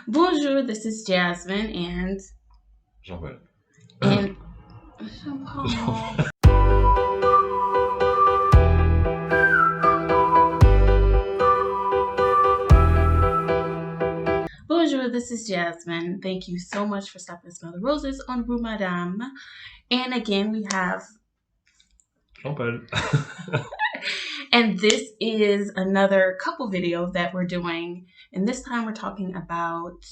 Bonjour, this is Jasmine Jean-Paul. and Jean-Paul. Bonjour, this is Jasmine. Thank you so much for stopping to smell the roses on Rue Madame. And again, we have, Jean-Paul. and this is another couple video that we're doing. And this time we're talking about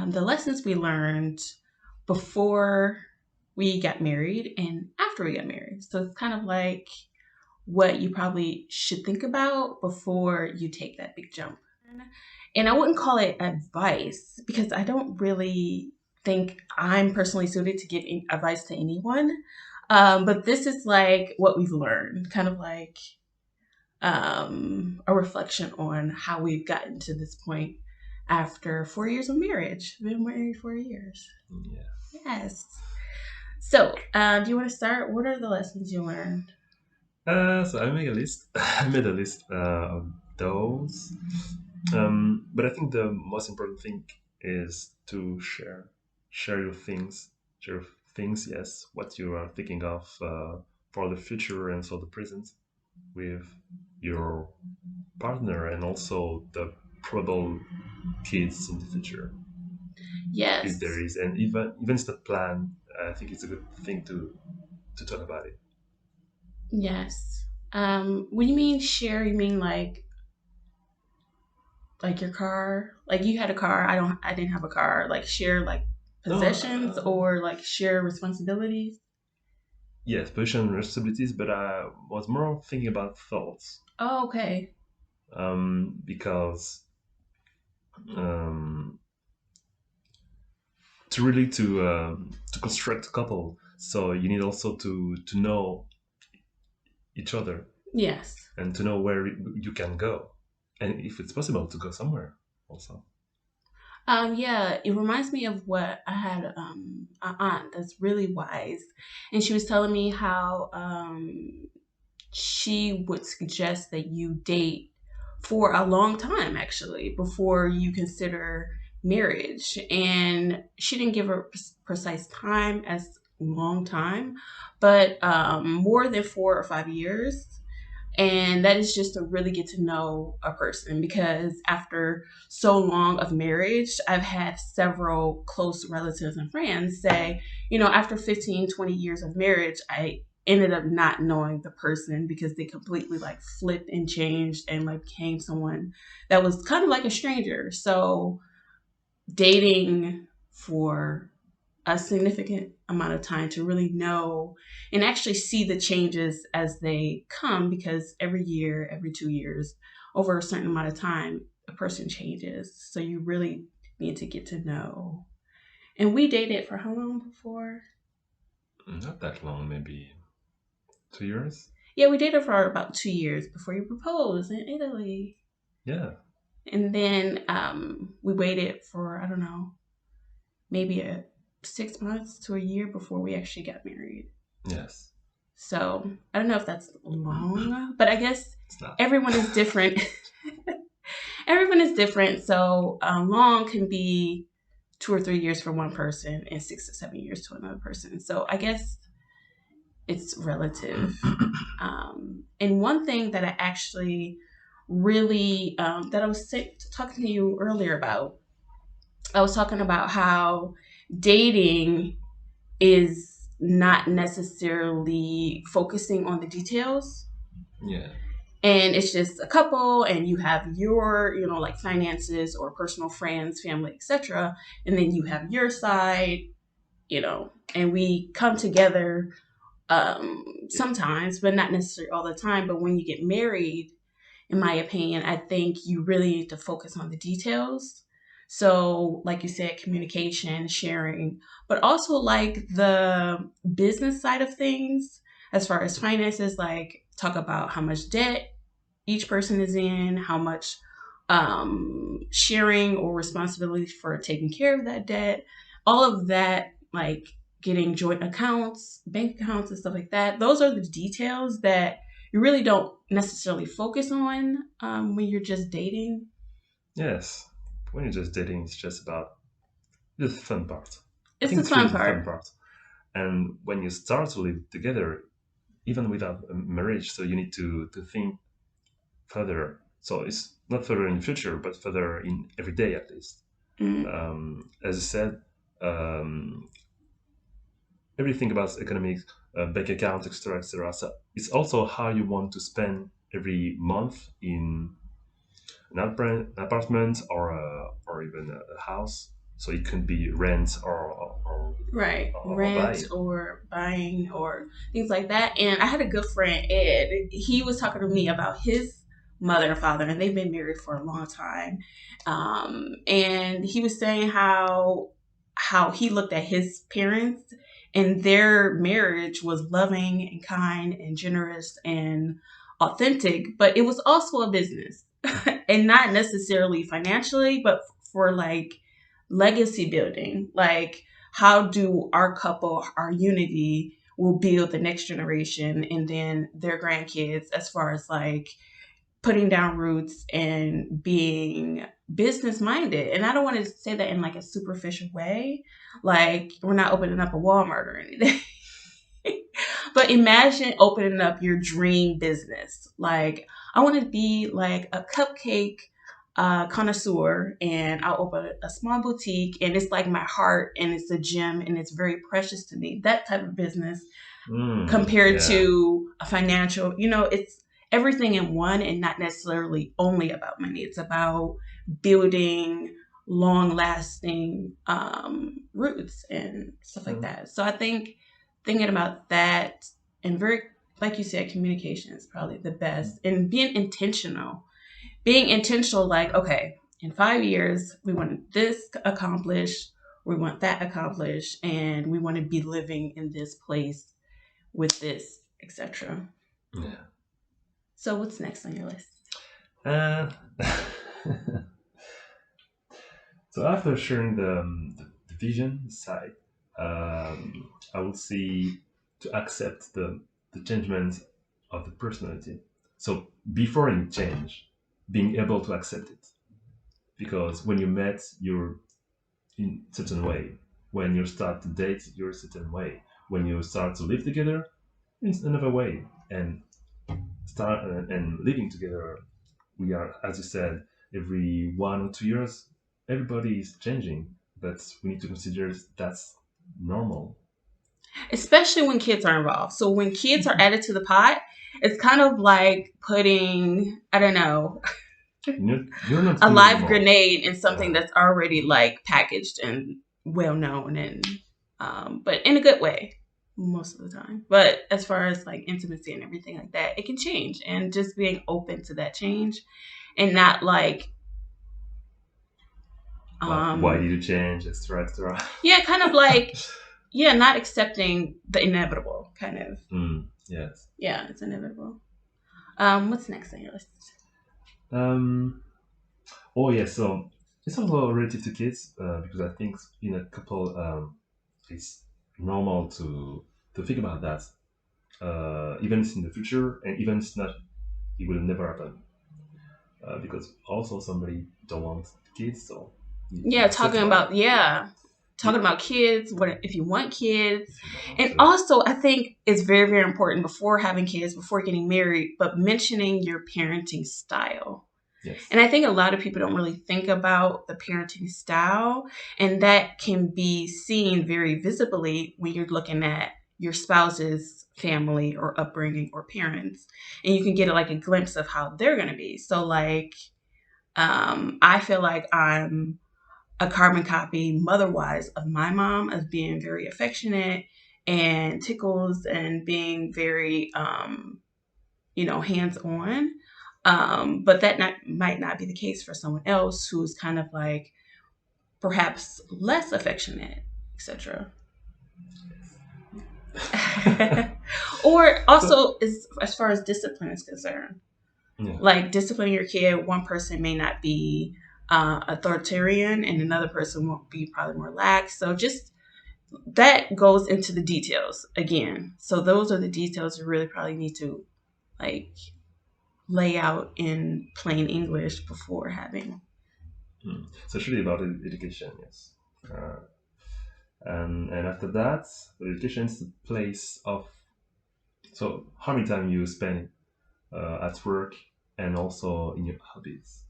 the lessons we learned before we got married and after we got married. So it's kind of like what you probably should think about before you take that big jump. And I wouldn't call it advice because I don't really think I'm personally suited to give advice to anyone. But this is like what we've learned, kind of like a reflection on how we've gotten to this point after 4 years of marriage. We've been married 4 years. Yeah. Yes. So, do you want to start? What are the lessons you learned? So I made a list. I made a list of those. But I think the most important thing is to share your things, yes, what you are thinking of for the future and for the present with your partner and also the probable kids in the future, if Yes. there is, and even it's not planned. I think it's a good thing to talk about it. Yes. When you mean share, you mean like your car? Like you had a car, I didn't have a car. Like share like No, possessions or like share responsibilities? yes, position and responsibilities, but I was more thinking about thoughts, Oh, okay. because um, to really to construct a couple, so you need also to know each other Yes. and to know where you can go, and if it's possible to go somewhere also. Yeah, it reminds me of what I had an aunt that's really wise, and she was telling me how she would suggest that you date for a long time actually before you consider marriage. And she didn't give a precise time as long time, but more than 4 or 5 years. And that is just to really get to know a person, because after so long of marriage, I've had several close relatives and friends say, after 15, 20 years of marriage, I ended up not knowing the person because they completely like flipped and changed and like became someone that was kind of like a stranger. So dating for a significant amount of time to really know and actually see the changes as they come, because every year, every 2 years, over a certain amount of time, a person changes. So you really need to get to know. And we dated for how long before? Not that long, maybe 2 years. Yeah, we dated for about 2 years before you proposed in Italy. Yeah. And then we waited for, I don't know, maybe 6 months to a year before we actually got married. Yes. So I don't know if that's long, but I guess It's not. everyone is different. Everyone is different. So long can be 2 or 3 years for one person and 6 to 7 years to another person. So I guess it's relative. And one thing that I actually really, that I was talking to you earlier about, I was talking about how dating is not necessarily focusing on the details, Yeah. and it's just a couple and you have your like finances or personal friends, family, etc., and then you have your side, and we come together sometimes, but not necessarily all the time. But when you get married, in my opinion, I think you really need to focus on the details. So, like you said, communication, sharing, but also like the business side of things, as far as finances, like talk about how much debt each person is in, how much sharing or responsibility for taking care of that debt, all of that, like getting joint accounts, bank accounts, and stuff like that. Those are the details that you really don't necessarily focus on when you're just dating. Yes. when you're just dating, it's just about the fun part. I It's the think three fun is the fun part. part. And when you start to live together, even without a marriage, so you need to think further. So it's not further in the future, but further in every day at least. Mm, As I said, um, everything about economics, bank account, etc., etc. So it's also how you want to spend every month in apartment or even a house. So it could be rent right. or Rent buy. or buying or things like that. And I had a good friend, Ed. He was talking to me about his mother and father, and they've been married for a long time. And he was saying how he looked at his parents and their marriage was loving and kind and generous and authentic, but it was also a business. And not necessarily financially, but for like legacy building. Like, how do our couple, our unity, will build the next generation and then their grandkids, as far as like putting down roots and being business minded. And I don't want to say that in like a superficial way, like we're not opening up a Walmart or anything. But imagine opening up your dream business. Like, I want to be like a cupcake connoisseur, and I'll open a small boutique, and it's like my heart, and it's a gem, and it's very precious to me. That type of business compared Yeah. to a financial, it's everything in one and not necessarily only about money. It's about building long lasting roots and stuff like Mm. that. So I think thinking about that and very, like you said, communication is probably the best, and being intentional, like, okay, in 5 years, we want this accomplished, we want that accomplished, and we want to be living in this place with this, etc. Yeah. So, what's next on your list? Uh, so after sharing the vision side, I would say to accept the changement of the personality. So before any change, being able to accept it, because when you met, you're in certain way. When you start to date, you're a certain way. When you start to live together, it's another way. And start and living together, we are, as you said, every 1 or 2 years, everybody is changing. But we need to consider that's normal. Especially when kids are involved. So, when kids are added to the pot, it's kind of like putting, I don't know, You're not a you live anymore. grenade in something Yeah. that's already like packaged and well known, and but in a good way most of the time. But as far as like intimacy and everything like that, it can change, and just being open to that change and not like Like, why did um you change, etc., etc. yeah, kind of like, yeah, not accepting the inevitable kind of. Yes. Yeah, it's inevitable. What's next on your list? Um. Oh yeah. So it's also related to kids because I think in a couple, it's normal to think about that. Even it's in the future, and even it's not, it will never happen. Because also somebody don't want kids, so you Yeah, discuss talking about it. about, yeah, talking It, about kids, what if you want kids. if you don't want And to. also, I think it's very, very important before having kids, before getting married, but mentioning your parenting style. Yes. And I think a lot of people don't really think about the parenting style, and that can be seen very visibly when you're looking at your spouse's family or upbringing or parents, and you can get like a glimpse of how they're going to be. So, like, I feel like I'm a carbon copy mother wise of my mom, as being very affectionate and tickles and being very hands on. But that might not be the case for someone else who's kind of like perhaps less affectionate, etc. Or So also, as far as discipline is concerned, yeah. like disciplining your kid, one person may not be authoritarian and another person won't be probably more lax. So just that goes into the details again. So those are the details you really probably need to like lay out in plain English before having So it's really about education, yes. And after that, the education is the place of, so how many time you spend at work and also in your hobbies.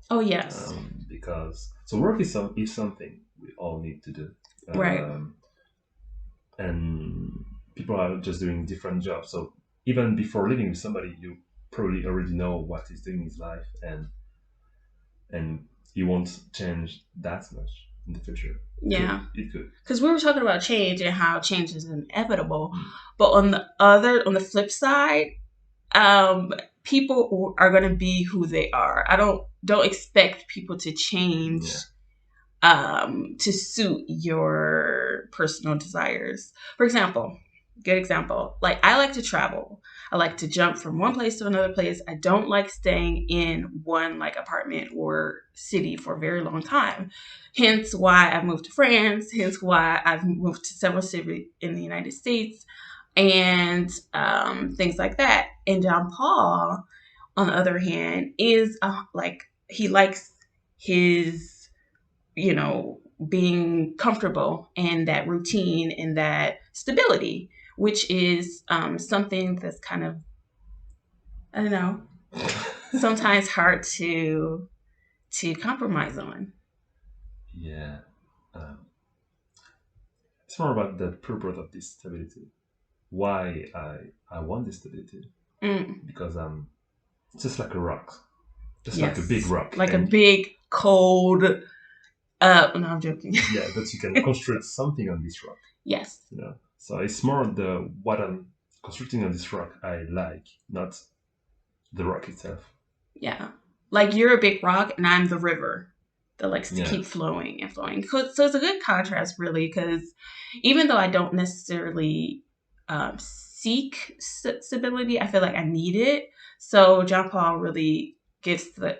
Oh, yes. Because so work is something we all need to do. Right. And people are just doing different jobs. So even before living with somebody, you probably already know what he's doing in his life, and you won't change that much in the future. Yeah. It could. Because we were talking about change and how change is inevitable. But on the flip side, people are going to be who they are. I don't expect people to change to suit your personal desires. For example, good example, like I like to travel. I like to jump from one place to another place. I don't like staying in one like apartment or city for a very long time. Hence why I moved to France. Hence why I've moved to several cities in the United States and things like that. And John Paul, on the other hand, is like he likes his, being comfortable in that routine and that stability, which is something that's kind of, I don't know, sometimes hard to compromise on. Yeah. Um, it's more about the purpose of this stability. Why I want this stability, Mm, because it's just like a rock, just like a big yes, rock, like a and big cold. No, I'm joking. yeah, but you can construct something on this rock. Yes. So it's more the what I'm constructing on this rock I like, not the rock itself. Yeah. Like you're a big rock and I'm the river that likes to Yeah. keep flowing and flowing. So it's a good contrast, really, because even though I don't necessarily seek stability, I feel like I need it. So John Paul really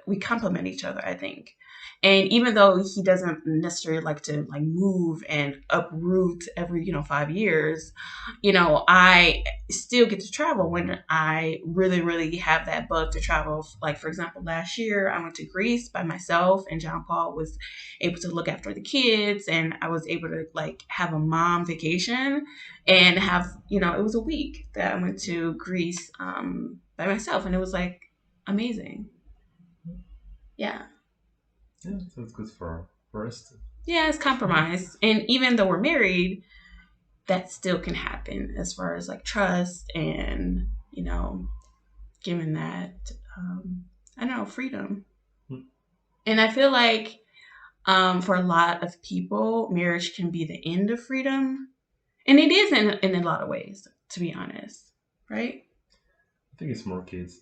we complement each other, I think. And even though he doesn't necessarily like to like move and uproot every 5 years, I still get to travel when I really, really have that bug to travel. Like, for example, last year I went to Greece by myself, and John Paul was able to look after the kids, and I was able to like have a mom vacation and it was a week that I went to Greece by myself, and it was like amazing. Yeah. Yeah, so it's good for us too. Yeah, it's compromise. And even though we're married, that still can happen as far as like trust and, given that I don't know, freedom. Hmm. And I feel like for a lot of people, marriage can be the end of freedom, and it is in a lot of ways, to be honest, right? I think it's more kids,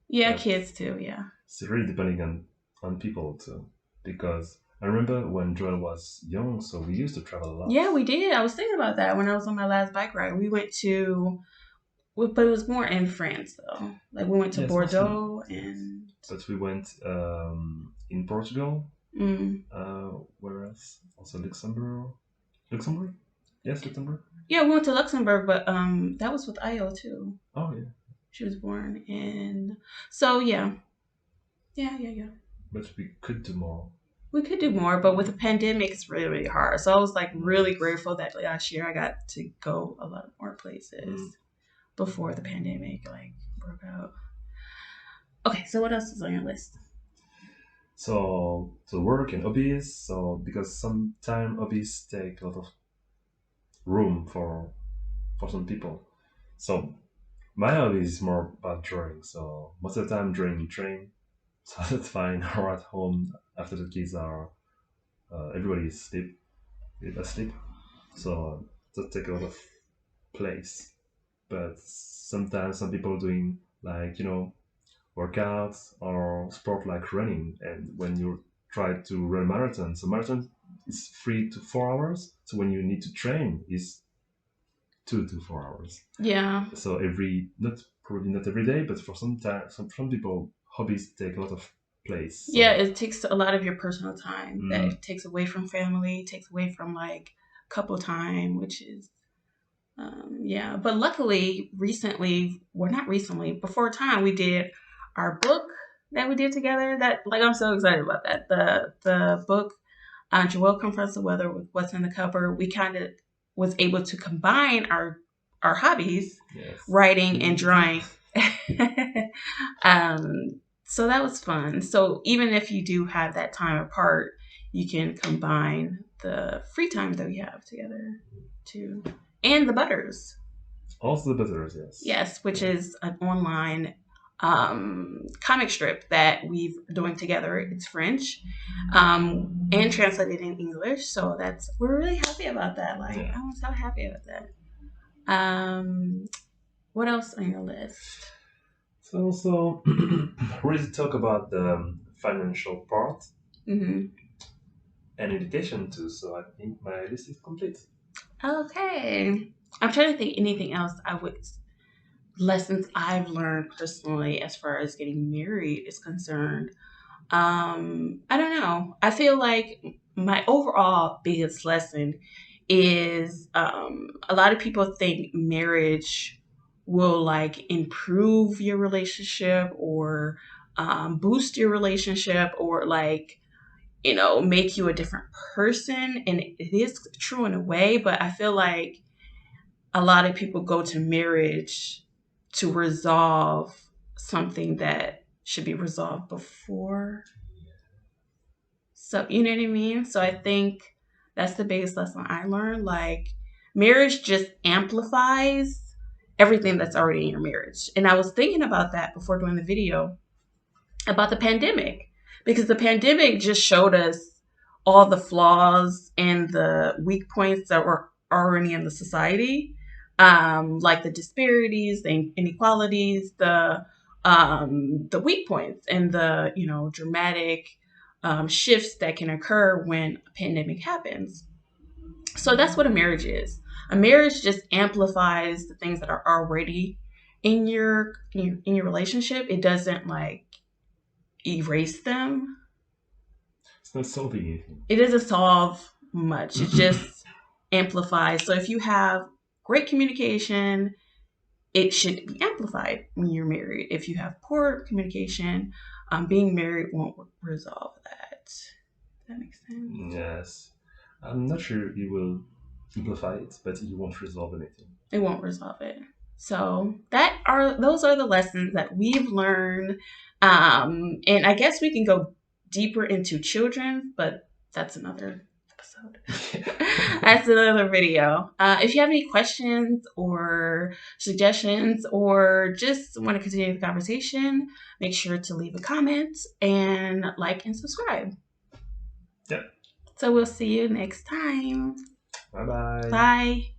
Yeah, but kids too. Yeah, it's really depending on people too. Because I remember when Joel was young, so we used to travel a lot. yeah, we did. I was thinking about that when I was on my last bike ride. We went to, but it was more in France though. Like we went to Yes, mostly. Bordeaux Yes. and. But we went in Portugal. Mm, Where else? Also Luxembourg. Luxembourg? Yes, Luxembourg. yeah, we went to Luxembourg, but that was with Io too. Oh yeah. She was born in. So yeah, yeah. But we could do more. We could do more, but with the pandemic, it's really, really hard. So I was like really grateful that last year I got to go a lot more places before the pandemic like broke out. Okay, so what else is on your list? So work and hobbies. So because sometimes hobbies take a lot of room for some people. So my hobby is more about drawing. So most of the time drawing in train. So that's fine. Or at home after the kids are everybody is asleep. So that take a lot of place. But sometimes some people doing like workouts or sport like running, and when you try to run marathon, so marathon is 3 to 4 hours. So when you need to train is 2 to 4 hours. Yeah. So not probably not every day, but for some time, some people hobbies take a lot of place. So, Yeah, it takes a lot of your personal time that it takes away from family, takes away from like couple time, which is yeah. But luckily, recently, well, not recently, before time, we did our book. that we did together. That like I'm so excited about that. The book, Joelle Confronts the Weather with What's in the Cover. We kind of was able to combine our hobbies, Yes. writing and drawing. So that was fun. So even if you do have that time apart, you can combine the free time that we have together too. And the Butters. Also the Butters, yes. Yes, which is an online comic strip that we've doing together. It's French and translated in English. So we're really happy about that. Like Yeah. I'm so happy about that. What else on your list? So really talk about the financial part Mm-hmm. and education too. So I think my list is complete. Okay. I'm trying to think anything else lessons I've learned personally as far as getting married is concerned. I don't know. I feel like my overall biggest lesson is a lot of people think marriage will like improve your relationship or boost your relationship or like make you a different person, and it is true in a way, but I feel like a lot of people go to marriage to resolve something that should be resolved before. So, you know what I mean? So, I think that's the biggest lesson I learned. Like, marriage just amplifies everything that's already in your marriage. And I was thinking about that before doing the video about the pandemic because the pandemic just showed us all the flaws and the weak points that were already in the society, like the disparities, the inequalities, the weak points, and the dramatic shifts that can occur when a pandemic happens. So that's what a marriage is. A marriage just amplifies the things that are already in your relationship. It doesn't like erase them. It's not solving anything. It doesn't solve much. It just amplifies. So if you have great communication, it should be amplified when you're married. If you have poor communication, being married won't resolve that. Does that make sense? Yes. I'm not sure you will simplify it, but you won't resolve anything. It won't resolve it. So those are the lessons that we've learned. And I guess we can go deeper into children, but that's another episode. That's another video. If you have any questions or suggestions or just want to continue the conversation, make sure to leave a comment and like and subscribe. Yep. So we'll see you next time. Bye-bye. Bye.